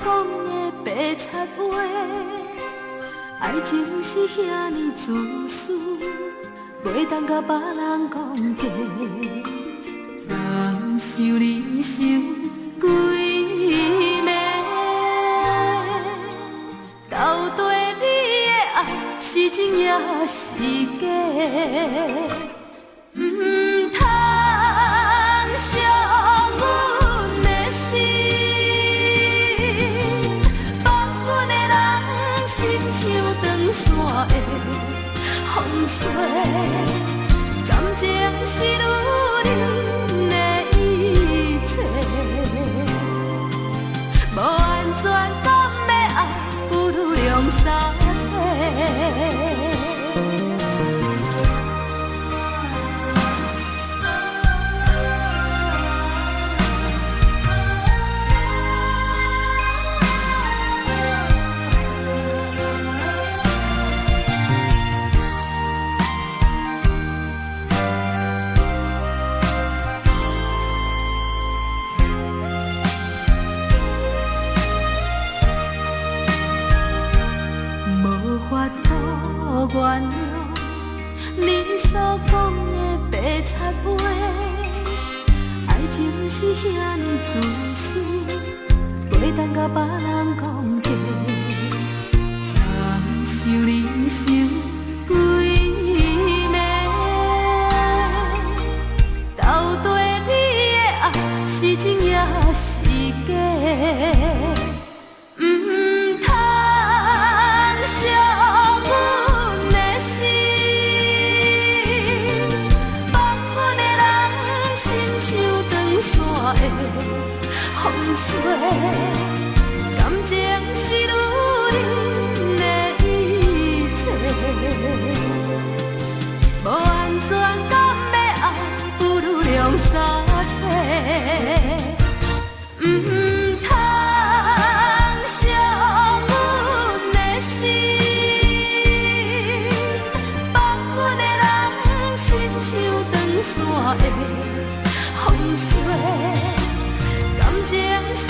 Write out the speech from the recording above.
讲的白贼话，爱情是遐尼自私，袂当甲别人讲价。暂受你受几暝，到底你的爱是真也是假？唔通伤阮的心，放阮的人亲像长线的风吹，感情是女人的一切，无安全感的爱，不如两三切。原谅你所讲的白贼话，爱情是遐尼自私，袂当甲别人讲价。暂受你受几暝，到底你的爱是真也是假？风吹，感情是女人的一切，无安全感的爱，不如两三切。唔通伤阮的心，放阮的人亲像长线的风吹。感情是